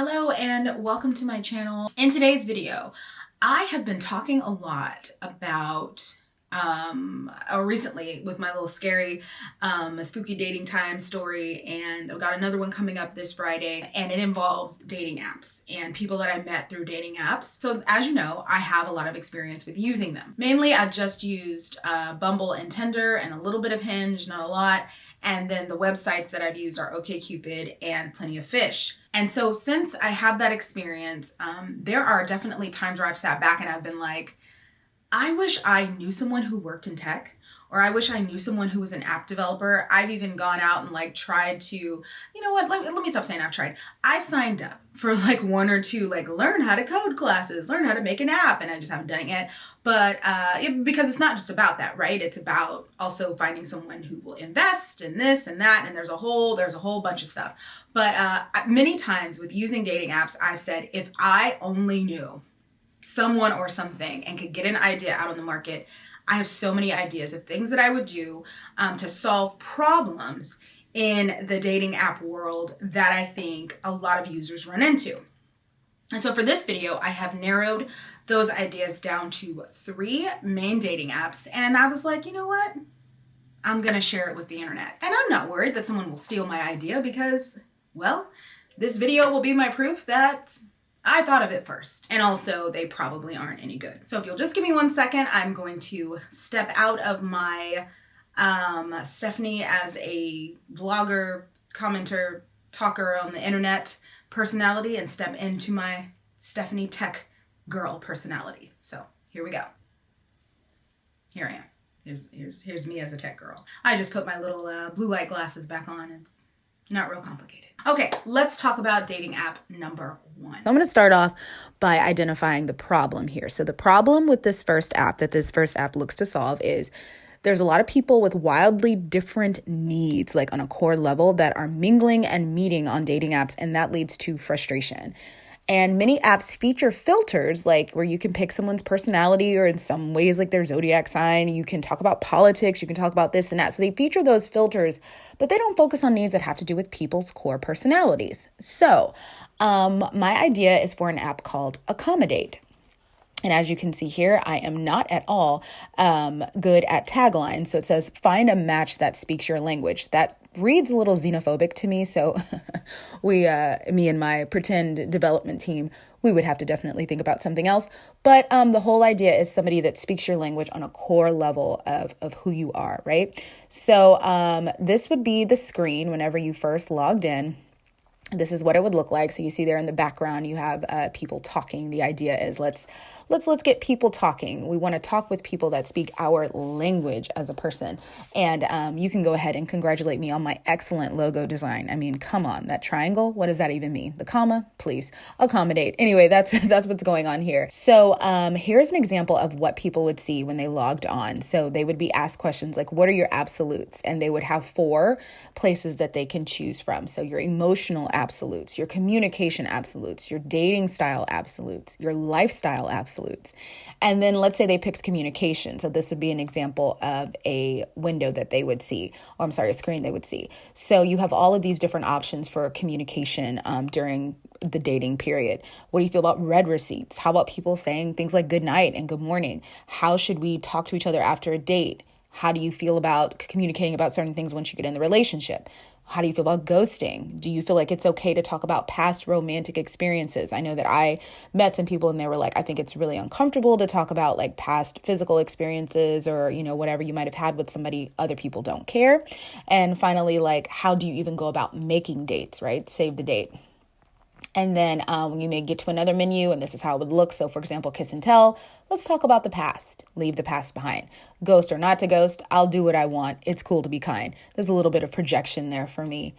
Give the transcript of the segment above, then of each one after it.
Hello and welcome to my channel. In today's video, I have been talking a lot about recently with my little scary spooky dating time story, and I've got another one coming up this Friday, and it involves dating apps and people that I met through dating apps. So as you know, I have a lot of experience with using them. Mainly I've just used Bumble and Tinder and a little bit of Hinge, not a lot. And then the websites that I've used are OkCupid and Plenty of Fish. And so since I have that experience, there are definitely times where I've sat back and I've been like, I wish I knew someone who worked in tech, or I wish I knew someone who was an app developer. I've even gone out and tried to, you know what, let me stop saying I've tried. I signed up for one or two learn how to code classes, learn how to make an app, and I just haven't done it yet. But because it's not just about that, right? It's about also finding someone who will invest in this and that, and there's a whole bunch of stuff. But many times with using dating apps, I've said, if I only knew someone or something and could get an idea out on the market. I have so many ideas of things that I would do to solve problems in the dating app world that I think a lot of users run into. And so for this video, I have narrowed those ideas down to 3 main dating apps. And I was like, you know what? I'm going to share it with the internet. And I'm not worried that someone will steal my idea because, well, this video will be my proof that I thought of it first. And also, they probably aren't any good. So if you'll just give me 1 second, I'm going to step out of my Stephanie as a vlogger, commenter, talker on the internet personality and step into my Stephanie tech girl personality. So here we go. Here I am. Here's me as a tech girl. I just put my little blue light glasses back on. It's not real complicated. Okay, let's talk about dating app number 1. I'm going to start off by identifying the problem here. So the problem with this first app that this first app looks to solve is there's a lot of people with wildly different needs, like on a core level, that are mingling and meeting on dating apps, and that leads to frustration. And many apps feature filters like where you can pick someone's personality, or in some ways like their zodiac sign. You can talk about politics, you can talk about this and that. So they feature those filters, but they don't focus on needs that have to do with people's core personalities. So my idea is for an app called Accommodate. And as you can see here, I am not at all good at taglines. So it says, find a match that speaks your language. That reads a little xenophobic to me. So me and my pretend development team, we would have to definitely think about something else. But the whole idea is somebody that speaks your language on a core level of who you are, right? So this would be the screen whenever you first logged in. This is what it would look like. So you see there in the background, you have people talking. The idea is let's get people talking. We want to talk with people that speak our language as a person. And you can go ahead and congratulate me on my excellent logo design. I mean, come on, that triangle, what does that even mean? The comma, please, accommodate. Anyway, that's what's going on here. So here's an example of what people would see when they logged on. So they would be asked questions like, what are your absolutes? And they would have 4 places that they can choose from. So your emotional absolutes, your communication absolutes, your dating style absolutes, your lifestyle absolutes. And then let's say they picked communication. So this would be an example of a window that they would see, or I'm sorry, a screen they would see. So you have all of these different options for communication during the dating period. What do you feel about read receipts? How about people saying things like good night and good morning? How should we talk to each other after a date? How do you feel about communicating about certain things once you get in the relationship? How do you feel about ghosting? Do you feel like it's okay to talk about past romantic experiences? I know that I met some people and they were like, I think it's really uncomfortable to talk about like past physical experiences or, you know, whatever you might have had with somebody. Other people don't care. And finally, like, how do you even go about making dates, right? Save the date. And then you may get to another menu and this is how it would look. So for example, kiss and tell, let's talk about the past, leave the past behind. Ghost or not to ghost, I'll do what I want. It's cool to be kind. There's a little bit of projection there for me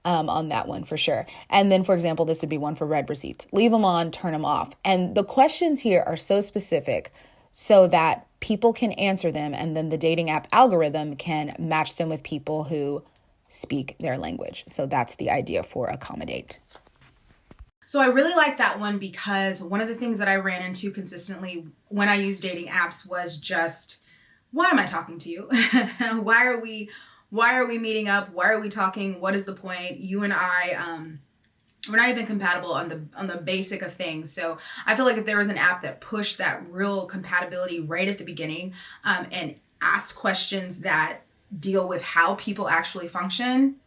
on that one for sure. And then for example, this would be one for read receipts. Leave them on, turn them off. And the questions here are so specific so that people can answer them. And then the dating app algorithm can match them with people who speak their language. So that's the idea for Accommodate. So I really like that one because one of the things that I ran into consistently when I use dating apps was just, why am I talking to you? Why are we meeting up? Why are we talking? What is the point? You and I We're not even compatible on the basic of things. So I feel like if there was an app that pushed that real compatibility right at the beginning, and asked questions that deal with how people actually function,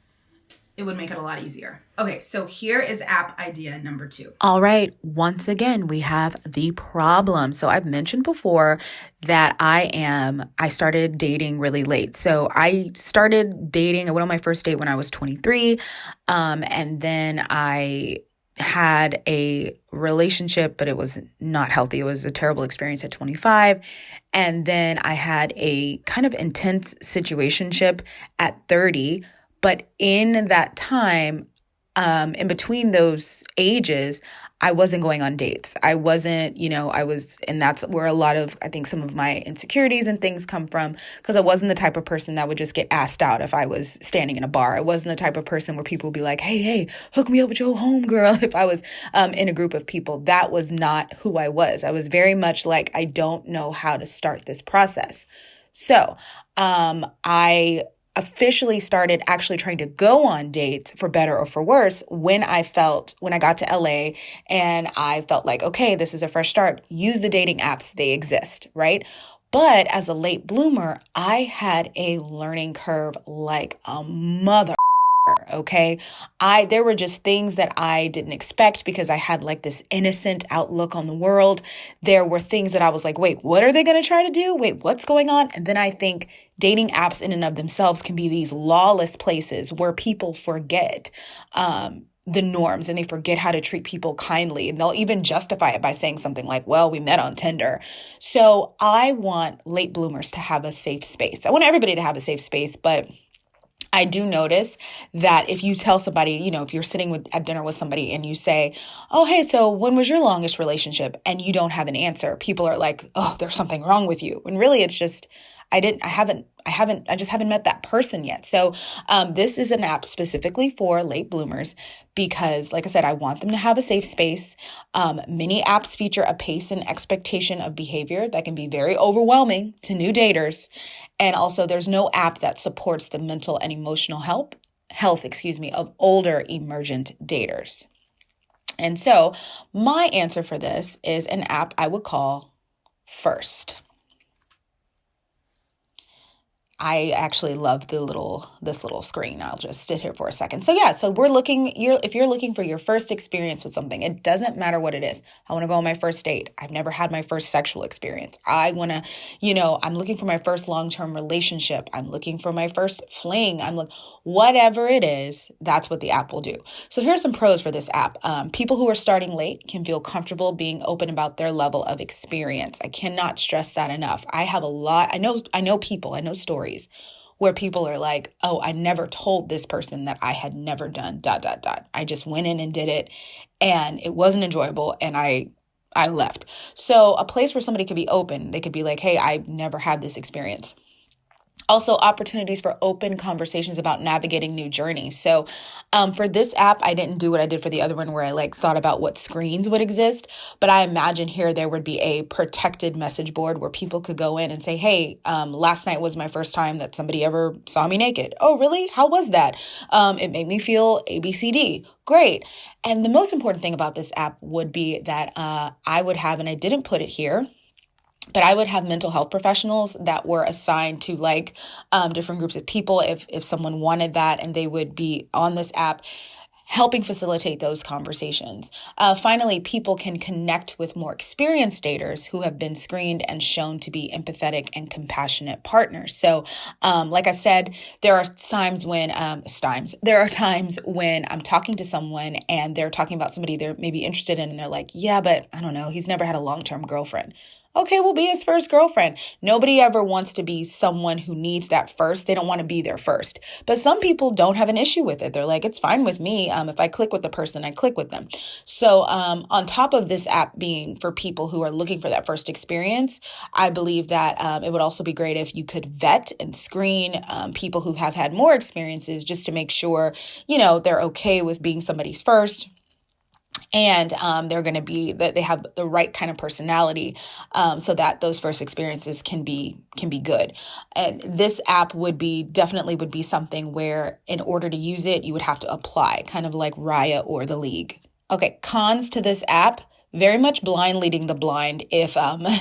it would make it a lot easier. Okay, so here is app idea number 2. All right, once again, we have the problem. So I've mentioned before that I started dating really late. So I started dating, I went on my first date when I was 23. And then I had a relationship, but it was not healthy. It was a terrible experience at 25. And then I had a kind of intense situationship at 30. But in that time, in between those ages, I wasn't going on dates. I wasn't, and that's where a lot of, I think some of my insecurities and things come from, because I wasn't the type of person that would just get asked out if I was standing in a bar. I wasn't the type of person where people would be like, hey, hook me up with your homegirl. If I was in a group of people, that was not who I was. I was very much like, I don't know how to start this process. So I officially started actually trying to go on dates, for better or for worse, when I got to LA and I felt like, okay, this is a fresh start. Use the dating apps. They exist, right? But as a late bloomer, I had a learning curve like a mother. Okay. There were just things that I didn't expect because I had like this innocent outlook on the world. There were things that I was like, wait, what are they going to try to do? Wait, what's going on? And then I think dating apps in and of themselves can be these lawless places where people forget, the norms, and they forget how to treat people kindly. And they'll even justify it by saying something like, well, we met on Tinder. So I want late bloomers to have a safe space. I want everybody to have a safe space, but I do notice that if you tell somebody, if you're sitting at dinner with somebody and you say, oh, hey, so when was your longest relationship? And you don't have an answer, people are like, oh, there's something wrong with you. When really it's just, I just haven't met that person yet. So this is an app specifically for late bloomers because, like I said, I want them to have a safe space. Many apps feature a pace and expectation of behavior that can be very overwhelming to new daters. And also, there's no app that supports the mental and emotional health, of older emergent daters. And so my answer for this is an app I would call First. I actually love this little screen. I'll just sit here for a second. So yeah, so if you're looking for your first experience with something, it doesn't matter what it is. I want to go on my first date. I've never had my first sexual experience. I want to, I'm looking for my first long-term relationship. I'm looking for my first fling. Whatever it is, that's what the app will do. So here's some pros for this app. People who are starting late can feel comfortable being open about their level of experience. I cannot stress that enough. I know stories where people are like, oh, I never told this person that I had never done ... I just went in and did it and it wasn't enjoyable and I left. So a place where somebody could be open, they could be like, hey, I've never had this experience. Also, opportunities for open conversations about navigating new journeys. So for this app, I didn't do what I did for the other one where I thought about what screens would exist. But I imagine here there would be a protected message board where people could go in and say, hey, last night was my first time that somebody ever saw me naked. Oh, really? How was that? It made me feel ABCD. Great. And the most important thing about this app would be that I would have, and I didn't put it here, but I would have mental health professionals that were assigned to different groups of people if someone wanted that, and they would be on this app helping facilitate those conversations. Finally, people can connect with more experienced daters who have been screened and shown to be empathetic and compassionate partners. So, like I said, there are times when I'm talking to someone and they're talking about somebody they're maybe interested in, and they're like, yeah, but I don't know, he's never had a long-term girlfriend. Okay, we'll be his first girlfriend. Nobody ever wants to be someone who needs that first. They don't want to be their first. But some people don't have an issue with it. They're like, it's fine with me. If I click with the person, I click with them. So on top of this app being for people who are looking for that first experience, I believe that it would also be great if you could vet and screen people who have had more experiences just to make sure, they're okay with being somebody's first. And they're going to be that they have the right kind of personality, so that those first experiences can be good. And this app would be something where in order to use it, you would have to apply, kind of like Raya or the League. Okay, cons to this app: very much blind leading the blind if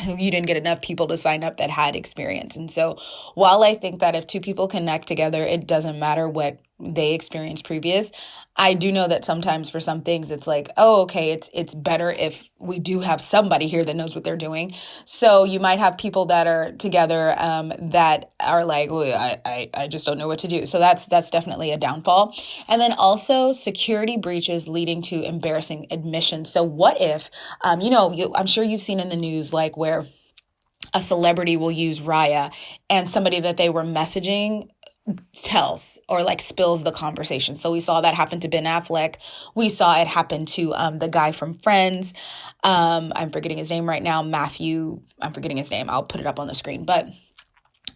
you didn't get enough people to sign up that had experience. And so while I think that if two people connect together, it doesn't matter what they experienced previous, I do know that sometimes for some things it's like, oh, okay, it's better if we do have somebody here that knows what they're doing. So you might have people that are together that are like, oh, I just don't know what to do. So that's definitely a downfall. And then also security breaches leading to embarrassing admissions. So what if, I'm sure you've seen in the news like where a celebrity will use Raya and somebody that they were messaging tells or like spills the conversation. So we saw that happen to Ben Affleck. We saw it happen to the guy from Friends. I'm forgetting his name right now. Matthew. I'm forgetting his name. I'll put it up on the screen. But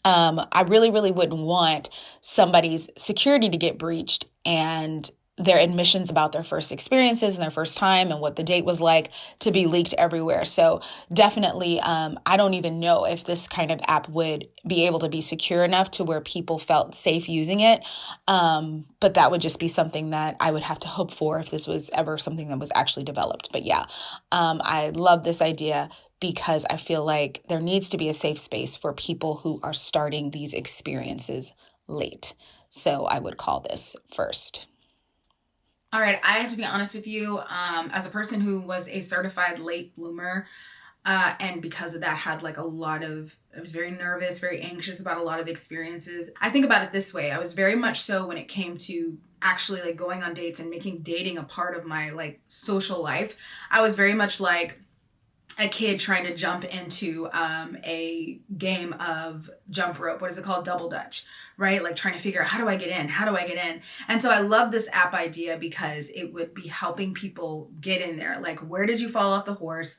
I really, really wouldn't want somebody's security to get breached and their admissions about their first experiences and their first time and what the date was like to be leaked everywhere. So definitely, I don't even know if this kind of app would be able to be secure enough to where people felt safe using it. But that would just be something that I would have to hope for if this was ever something that was actually developed. But yeah, I love this idea because I feel like there needs to be a safe space for people who are starting these experiences late. So I would call this first. All right, I have to be honest with you. As a person who was a certified late bloomer, and because of that, had like I was very nervous, very anxious about a lot of experiences. I think about it this way: I was very much so when it came to actually like going on dates and making dating a part of my like social life. I was very much like a kid trying to jump into a game of jump rope. What is it called? Double Dutch, right? Like trying to figure out, how do I get in? How do I get in? And so I love this app idea because it would be helping people get in there. Like, where did you fall off the horse?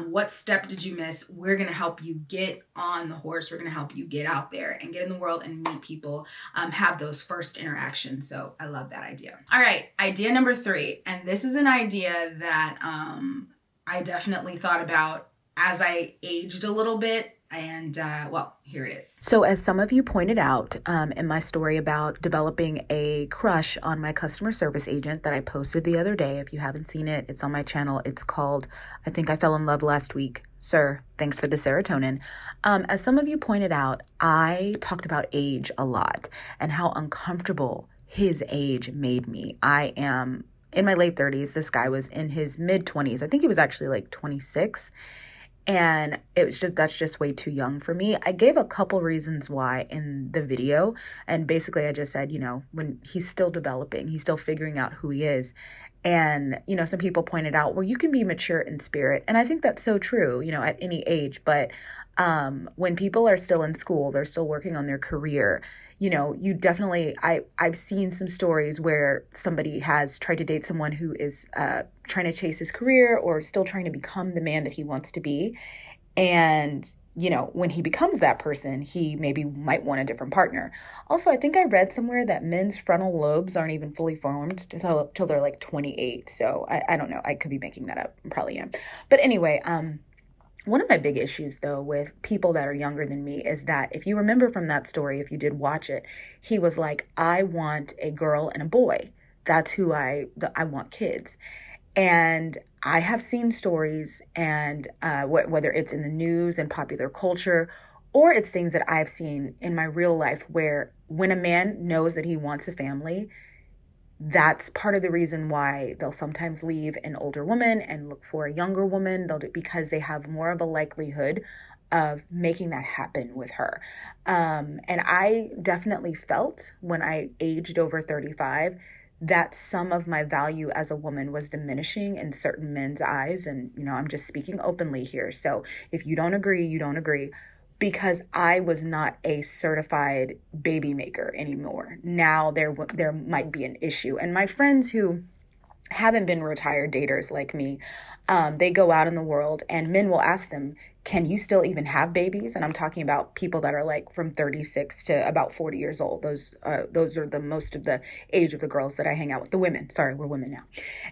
What step did you miss? We're going to help you get on the horse. We're going to help you get out there and get in the world and meet people, have those first interactions. So I love that idea. All right, idea number 3. And this is an idea that I definitely thought about as I aged a little bit. And well, here it is. So as some of you pointed out in my story about developing a crush on my customer service agent that I posted the other day, if you haven't seen it, it's on my channel. It's called, I Think I Fell in Love Last Week. Sir, thanks for the serotonin. As some of you pointed out, I talked about age a lot and how uncomfortable his age made me. I am in my late 30s. This guy was in his mid 20s. I think he was actually like 26. And that's just way too young for me. I gave a couple reasons why in the video. And basically I just said, when he's still developing, he's still figuring out who he is. And, some people pointed out, well, you can be mature in spirit. And I think that's so true, at any age. But when people are still in school, they're still working on their career, you definitely, I've seen some stories where somebody has tried to date someone who is trying to chase his career or still trying to become the man that he wants to be. And, when he becomes that person, he maybe might want a different partner. Also, I think I read somewhere that men's frontal lobes aren't even fully formed till they're like 28. So I don't know. I could be making that up. I probably am. But anyway, one of my big issues, though, with people that are younger than me is that if you remember from that story, if you did watch it, he was like, I want a girl and a boy. That's who I want kids. And I have seen stories, and whether it's in the news and popular culture, or it's things that I've seen in my real life where when a man knows that he wants a family, that's part of the reason why they'll sometimes leave an older woman and look for a younger woman. Because they have more of a likelihood of making that happen with her. And I definitely felt when I aged over 35 that some of my value as a woman was diminishing in certain men's eyes. And, I'm just speaking openly here. So if you don't agree, you don't agree. Because I was not a certified baby maker anymore. Now there might be an issue. And my friends who haven't been retired daters like me, they go out in the world and men will ask them, can you still even have babies? And I'm talking about people that are like from 36 to about 40 years old. Those are the most of the age of the girls that I hang out with. The women, sorry, we're women now.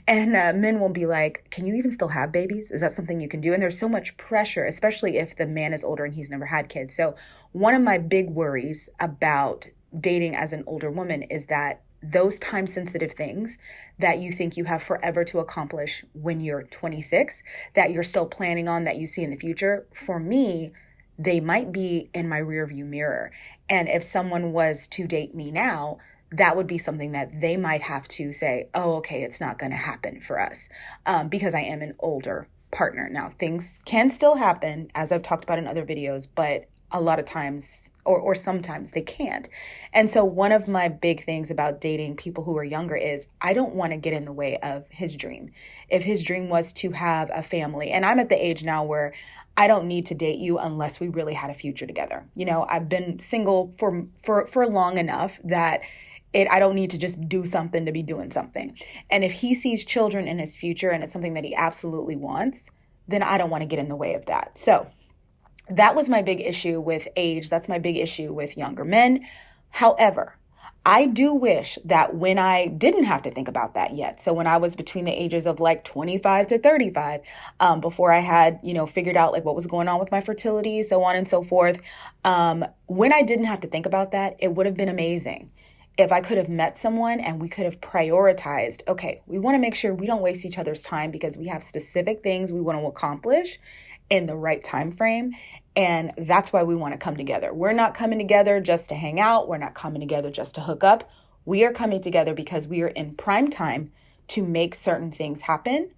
And men will be like, can you even still have babies? Is that something you can do? And there's so much pressure, especially if the man is older and he's never had kids. So one of my big worries about dating as an older woman is that those time sensitive things that you think you have forever to accomplish when you're 26, that you're still planning on, that you see in the future, for me, they might be in my rearview mirror. And if someone was to date me now, that would be something that they might have to say, oh, okay, it's not going to happen for us, because I am an older partner. Now, things can still happen, as I've talked about in other videos, but a lot of times or sometimes they can't. And so one of my big things about dating people who are younger is I don't want to get in the way of his dream. If his dream was to have a family, and I'm at the age now where I don't need to date you unless we really had a future together. You know, I've been single for long enough that I don't need to just do something to be doing something. And if he sees children in his future and it's something that he absolutely wants, then I don't want to get in the way of that. So that was my big issue with age. That's my big issue with younger men. However, I do wish that when I didn't have to think about that yet, so when I was between the ages of like 25 to 35, before I had, figured out like what was going on with my fertility, so on and so forth, when I didn't have to think about that, it would have been amazing if I could have met someone and we could have prioritized, okay, we want to make sure we don't waste each other's time because we have specific things we want to accomplish in the right time frame. And that's why we want to come together. We're not coming together just to hang out. We're not coming together just to hook up. We are coming together because we are in prime time to make certain things happen.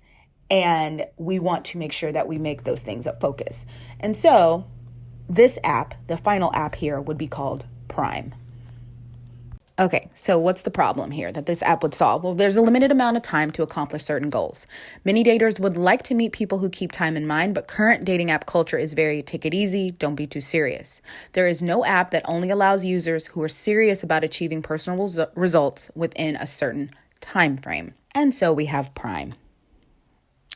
And we want to make sure that we make those things a focus. And so this app, the final app here, would be called Prime. Okay, so what's the problem here that this app would solve? Well, there's a limited amount of time to accomplish certain goals. Many daters would like to meet people who keep time in mind, but current dating app culture is very take it easy, don't be too serious. There is no app that only allows users who are serious about achieving personal results within a certain time frame. And so we have Prime.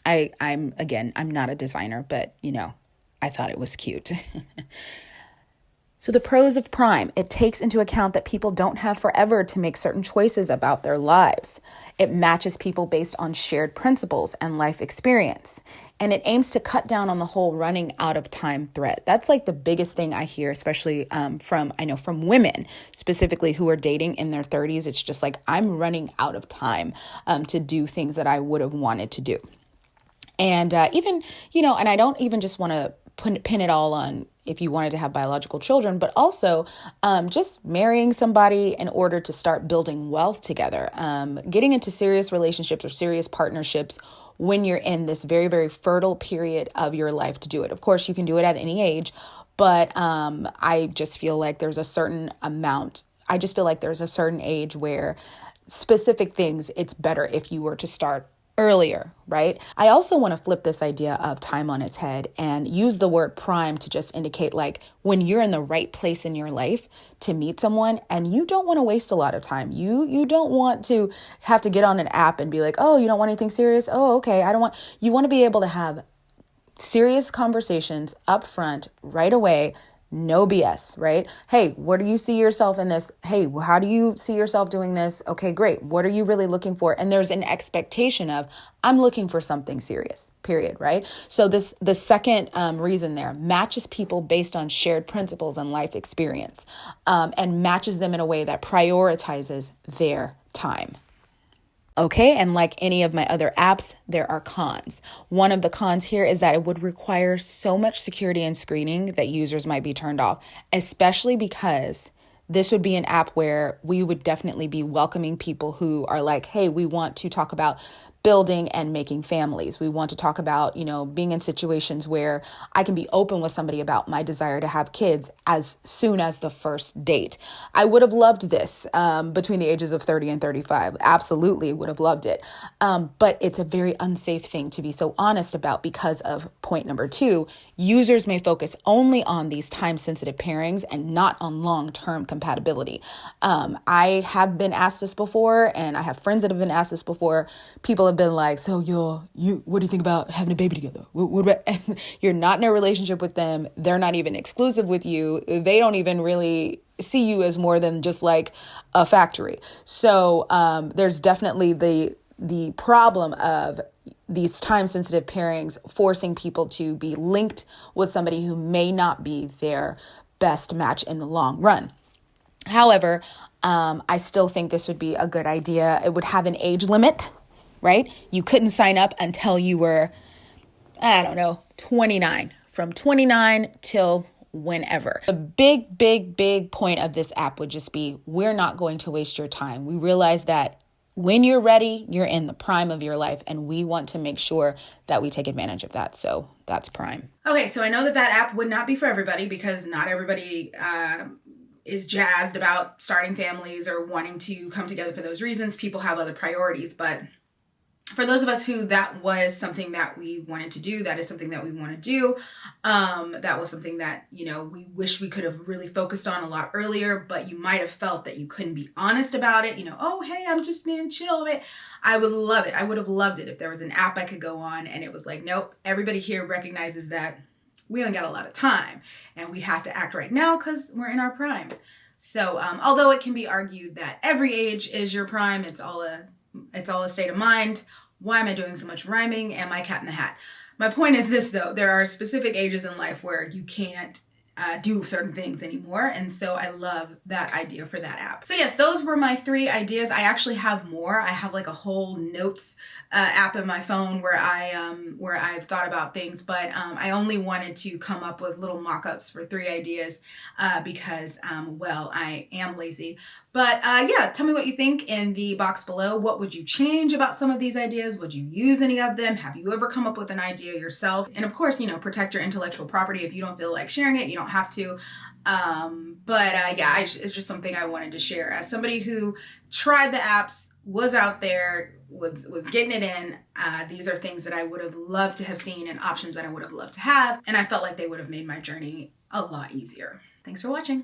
I'm not a designer, but I thought it was cute. So the pros of Prime, it takes into account that people don't have forever to make certain choices about their lives. It matches people based on shared principles and life experience. And it aims to cut down on the whole running out of time threat. That's like the biggest thing I hear, especially from women specifically who are dating in their 30s. It's just like, I'm running out of time to do things that I would have wanted to do. And and I don't even just want to pin it all on if you wanted to have biological children, but also just marrying somebody in order to start building wealth together, getting into serious relationships or serious partnerships when you're in this very, very fertile period of your life to do it. Of course, you can do it at any age, but I just feel like there's a certain age where specific things, it's better if you were to start earlier, right? I also want to flip this idea of time on its head and use the word prime to just indicate like when you're in the right place in your life to meet someone and you don't want to waste a lot of time. You don't want to have to get on an app and be like, oh, you don't want anything serious? Oh, okay. You want to be able to have serious conversations up front right away. No BS, right? Hey, where do you see yourself in this? Hey, how do you see yourself doing this? Okay, great. What are you really looking for? And there's an expectation of, I'm looking for something serious, period, right? So the second reason there matches people based on shared principles and life experience, and matches them in a way that prioritizes their time. Okay, and like any of my other apps, there are cons. One of the cons here is that it would require so much security and screening that users might be turned off, especially because this would be an app where we would definitely be welcoming people who are like, hey, we want to talk about building and making families. We want to talk about, being in situations where I can be open with somebody about my desire to have kids as soon as the first date. I would have loved this between the ages of 30 and 35. Absolutely would have loved it. But it's a very unsafe thing to be so honest about because of point number 2. Users may focus only on these time-sensitive pairings and not on long-term compatibility. I have been asked this before, and I have friends that have been asked this before. People have have been like, so what do you think about having a baby together? What about, you're not in a relationship with them. They're not even exclusive with you. They don't even really see you as more than just like a factory. So there's definitely the problem of these time-sensitive pairings forcing people to be linked with somebody who may not be their best match in the long run. However, I still think this would be a good idea. It would have an age limit, right? You couldn't sign up until you were, 29. From 29 till whenever. The big point of this app would just be, we're not going to waste your time. We realize that when you're ready, you're in the prime of your life, and we want to make sure that we take advantage of that. So that's Prime. Okay, so I know that app would not be for everybody, because not everybody is jazzed about starting families or wanting to come together for those reasons. People have other priorities, but for those of us who that was something that we wanted to do, that is something that we want to do. That was something that, we wish we could have really focused on a lot earlier, but you might have felt that you couldn't be honest about it. Oh, hey, I'm just being chill. I would love it. I would have loved it if there was an app I could go on and it was like, nope, everybody here recognizes that we only got a lot of time and we have to act right now because we're in our prime. So although it can be argued that every age is your prime, it's all a state of mind. Why am I doing so much rhyming? Am I Cat in the Hat? My point is this, though. There are specific ages in life where you can't do certain things anymore. And so I love that idea for that app. So yes, those were my 3 ideas. I actually have more. I have like a whole notes app in my phone where I've thought about things, but I only wanted to come up with little mock-ups for 3 ideas because, I am lazy. But yeah, tell me what you think in the box below. What would you change about some of these ideas? Would you use any of them? Have you ever come up with an idea yourself? And of course, protect your intellectual property. If you don't feel like sharing it, you don't have to. It's just something I wanted to share. As somebody who tried the apps, was out there, was getting it in, these are things that I would have loved to have seen and options that I would have loved to have. And I felt like they would have made my journey a lot easier. Thanks for watching.